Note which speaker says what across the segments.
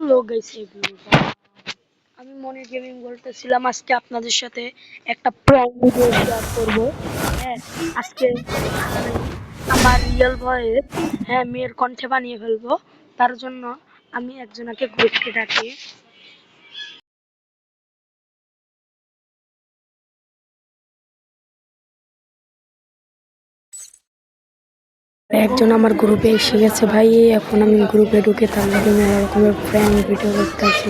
Speaker 1: Hello guys everyone, আমি মনির gaming বলতেছিলাম। আজকে আপনাদের সাথে একটা প্র্যাঙ্ক ভিডিও শেয়ার করব। হ্যাঁ, আজকে আমি আমার রিয়েল ভয়েস মেয়ের কণ্ঠে বানিয়ে ফেলবো। তার জন্য আমি একজনকে গ্রুপে ডাকি। একজন আমার গ্রুপে এসে গেছে ভাই। এখন আমি গ্রুপে ঢুকে তার লোকে মেলা রকমের প্র্যাঙ্ক ভিডিও করতেছি।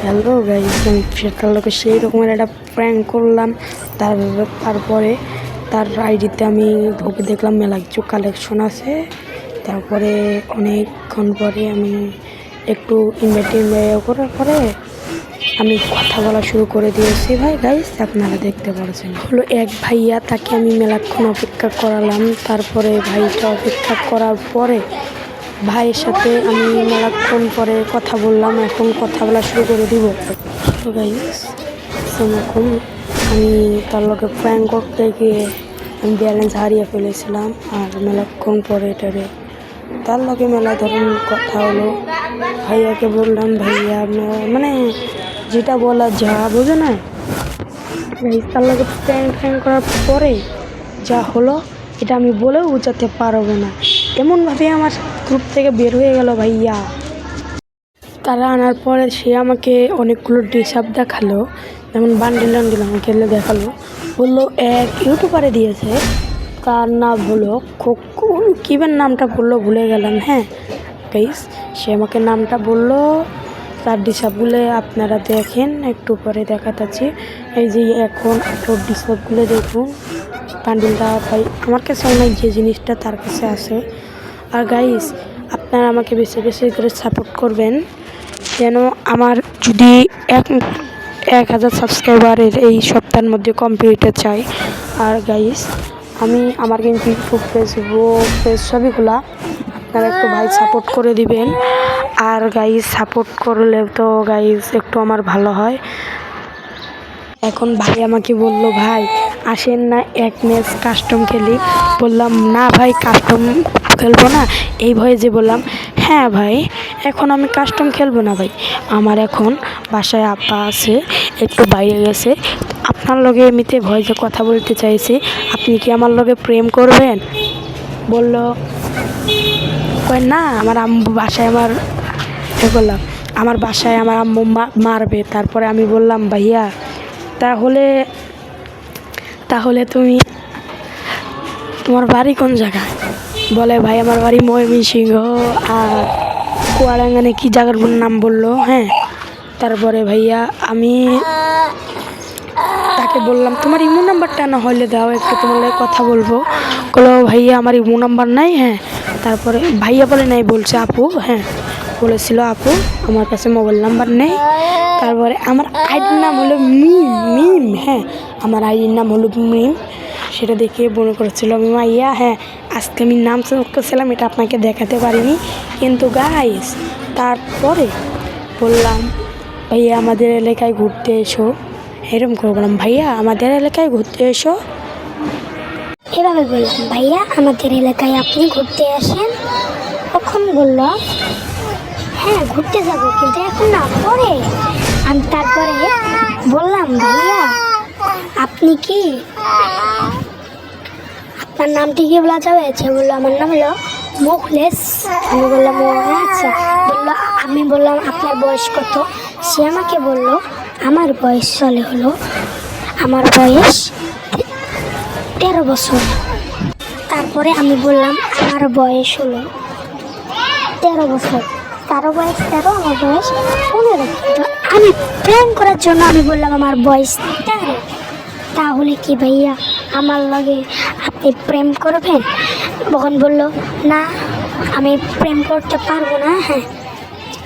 Speaker 1: হ্যালো গাইস, আমি তার লোকে সেই রকমের একটা প্র্যাঙ্ক করলাম। তারপরে তার আইডিতে আমি ঢুকে দেখলাম মেলা কিছু কালেকশন আছে। তারপরে অনেকক্ষণ পরে আমি একটু ইনভাইট করার পরে আমি কথা বলা শুরু করে দিয়েছি। ভাই গাইস, আপনারা দেখতে পাচ্ছেন হলো এক ভাইয়া, তাকে আমি মেলাক্ষণ অপেক্ষা করালাম। তারপরে ভাইটা অপেক্ষা করার পরে ভাইয়ের সাথে আমি মেলাক্ষণ পরে কথা বললাম। এখন কথা বলা শুরু করে দিব। তো গাইস সেরকম আমি তার লগে প্র্যাঙ্ক করতে গিয়ে আমি ব্যালেন্স হারিয়ে ফেলেছিলাম। আর মেলাক্ষণ পরে এটারে তার লগে মেলা ধরুন কথা হলো। ভাইয়াকে বললাম, ভাইয়া মানে যেটা বলা যা বোঝে না। তার লগে প্র্যাঙ্ক করার পরে যা হলো এটা আমি বলেও বোঝাতে পারবো না। এমনভাবে আমার গ্রুপ থেকে বের হয়ে গেল ভাইয়া। তারা আনার পরে সে আমাকে অনেকগুলো ড্রেস আপ দেখালো, যেমন বান্ডিল আমাকে দেখালো। বললো এক ইউটিউবারে দিয়েছে, তার নাম হলো কিবের নামটা বললো, ভুলে গেলাম। হ্যাঁ গাইস, সে আমাকে নামটা বললো। তার ডিসাপগুলো আপনারা দেখেন, একটু পরে দেখাচ্ছি। এই যে এখন ওর ডিসাপগুলো দেখুন। বান্ডিলটা ভাই আমার কাছে অনেক, যে জিনিসটা তার কাছে আছে। আর গাইস, আপনারা আমাকে বেশি বেশি করে সাপোর্ট করবেন, যেন আমার যদি 1000 সাবস্ক্রাইবারের এই সপ্তাহের মধ্যে কমপ্লিট চাই। আর গাইস, আমি আমার কিন্তু ইউটিউব ফেসবুক পেজ সবই খোলা, আপনারা একটু ভাই সাপোর্ট করে দিবেন। আর গাইস, সাপোর্ট করলে তো গাইস একটু আমার ভালো হয়। এখন ভাই আমাকে বললো, ভাই আসেন না এক ম্যাচ কাস্টম খেলি। বললাম না ভাই, কাস্টম খেলবো না। এই ভয়ে যে বললাম, হ্যাঁ ভাই এখন আমি কাস্টম খেলবো না ভাই, আমার এখন বাসায় আপা আছে, একটু বাইরে গেছে। আপনার লগে এমনিতে ভয়েসে কথা বলতে চাইছি, আপনি কি আমার লগে প্রেম করবেন? বলল কয় না, আমার আম্মু বাসায় বললাম আমার বাসায় আমার আম্মু মারবে। তারপরে আমি বললাম, ভাইয়া তাহলে তুমি তোমার বাড়ি কোন জায়গায়? বলে ভাই আমার বাড়ি ময়মনসিংহ আর কুয়াডাঙ্গানে কি জায়গার নাম বললো। হ্যাঁ, তারপরে ভাইয়া আমি তাকে বললাম, তোমার ইমো নাম্বারটা না হলে দাও, একটু তোমার লাগে কথা বলবো। বলো ভাইয়া আমার ইমো নাম্বার নাই। হ্যাঁ, তারপরে ভাইয়া বলে নাই, বলছে আপু। হ্যাঁ, বলেছিল আপু আমার কাছে মোবাইল নাম্বার নেই। তারপরে আমার আইডির নাম হলো মিম। হ্যাঁ, আমার আইডির নাম হলো মিম। সেটা দেখে মনে করেছিল আমি মাইয়া। হ্যাঁ, আজকে আমি নাম চেঞ্জ করছিলাম, এটা আপনাকে দেখাতে পারিনি। কিন্তু গাইস, তারপরে বললাম, ভাইয়া আমাদের এলাকায় ঘুরতে এসো। এরকম করে বললাম, ভাইয়া আমাদের এলাকায় ঘুরতে এসো।
Speaker 2: এভাবে বললাম, ভাইয়া আমাদের এলাকায় আপনি ঘুরতে আসেন। তখন বলল, হ্যাঁ ঘুরতে যাবো, কিন্তু এখন না, পরে। আমি তারপরে বললাম, ভাইয়া আপনি কি, আপনার নামটি কি বলা যাবে? সে বললো আমার নাম হলো মুখলেস। আমি বললাম ও আচ্ছা। আমি বললাম আপনার বয়স কত? সে আমাকে বলল আমার বয়স আমার বয়স 13 বছর। তারপরে আমি বললাম আমার বয়স হলো 13 বছর। তারও বয়স 13, আমার বয়স 15। তো আমি প্রেম করার জন্য আমি বললাম আমার বয়স 13। তাহলে কি ভাইয়া আমার লগে আপনি প্রেম করবেন? তখন বলল, না আমি প্রেম করতে পারবো না। হ্যাঁ,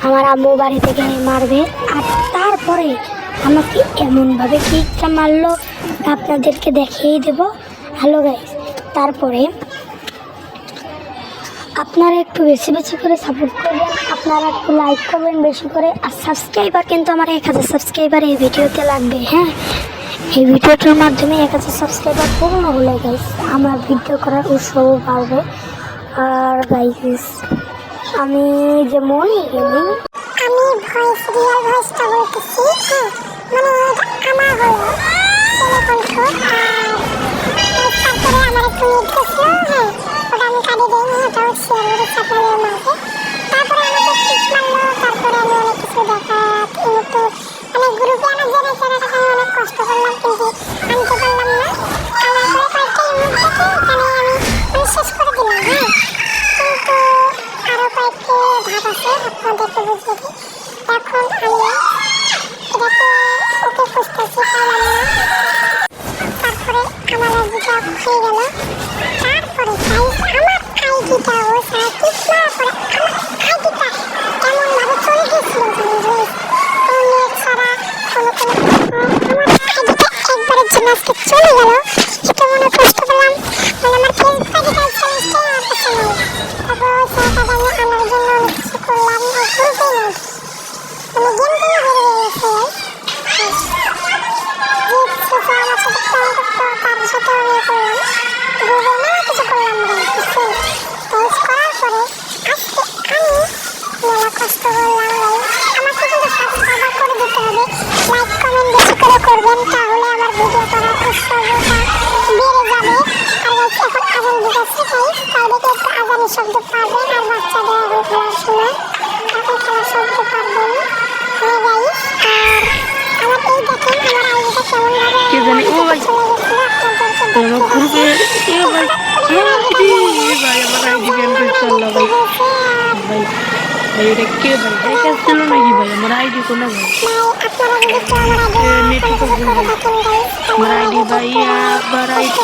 Speaker 2: আমার আম্মু বাড়ি থেকে মারবে। আর তারপরে আমাকে এমনভাবে কিকটা মারলো, আপনাদেরকে দেখিয়ে দেব। হ্যালো গাইস, তারপরে আপনারা একটু বেশি বেশি করে সাপোর্ট করবেন, আপনারা একটু লাইক করবেন বেশি করে। আর সাবস্ক্রাইবার কিন্তু আমার 1000 সাবস্ক্রাইবার এই ভিডিওতে লাগবে। হ্যাঁ, এই ভিডিওটার মাধ্যমে 1000 সাবস্ক্রাইবার পূর্ণ হলে গাইস আমার ভিডিও করার উৎসাহ বাড়বে। আর গাইস, আমি যেমন আমি ভয়েস রিয়েল ভয়েসটা বলতেছি, হ্যাঁ মানে এটা আমার হলো ছেলে কণ্ঠ। আর তারপরে আমার একটু নেট গেছিল, হ্যাঁ ওটা আমি কাটি দিই, ওটাও শেয়ার করেছি আপনাদের মাঝে। তারপরে আমাকে টিক মারলো, তারপরে আমি অনেক কিছু দেখা কিন্তু মানে গ্রুপে আমার জেনে চেনাটাকে আমি অনেক কষ্ট করলাম কিন্তু আনতে পারলাম না। তারপরে কয়েকটা ইমোট দেখে এখানে আমি শেষ করে দিলাম, হ্যাঁ কিন্তু আরো কয়েকটি ধাপ আছে আপনাদেরকে বুঝিয়ে দিই। এখন আমি এটাকে ওকে খুঁজতেছি, পাইলাম না। তারপরে আমার আইডিটা হয়ে গেল। তারপরে গাইস আমার আইডিটা ও সারা টিক মারার পরে আমার আইডিটা কেমন ভাবে চলে গেছিল জানেন গাইস, কোনো নেট ছাড়া কোনো আমার আইডিটা একবারের জন্য আজকে চলে গেল। এটা মনে কষ্ট পেলাম, মানে আমার ফেসবুক আইডিটা ইনস্টাগ্রামে আমার কাছে নাই। তারপর ওই ছেলেটাকে আমি আনার জন্য অনেক কিছু করলাম, ও গ্রুপেই নাই, মানে গেম থেকে বের হয়ে গেছে গাইস। আমার সাথে প্ল্যান করতো, তার সাথে আমি করলাম গ্রুপে মেলা কিছু করলাম গাইস, বুঝছেন? গাইস করার পরে আজকে আমি মেলা কষ্ট করলাম গাইস। আমাকে কিন্তু সাবস্ক্রাইব করে দিতে হবে, লাইক কমেন্ট বেশি করে করবেন, তাহলে আমার ভিডিও করার উৎসাহটা বেড়ে যাবে। আর গাইস এখন আজান দিতেছে গাইস, তাহলে একটু আজানের শব্দ পাবেন। আর বাচ্চাদের এখন খেলার সময়, এখন খেলার শব্দ পাবেন, হ্যাঁ গাইস। আর আমার এই দেখেন আমার আইডিটা কেমন ভাবে
Speaker 1: কে জানি ও ভাই
Speaker 2: চলে গেছিল, আপনাদেরকে
Speaker 1: আমার গ্রুপে এ ভাই ভাই আমার আইডি ব্যান করে চললো ভাই। ভাই ভাই এটা কে ভাই দেখা ছিল নাকি ভাই আমার আইডি কোনা ভাই
Speaker 2: আপনারা যদি কেউ আমার আইডি
Speaker 1: নেটওয়ার্ক
Speaker 2: করে থাকেন গাইস,
Speaker 1: আমার আইডি ভাই একবার আইডি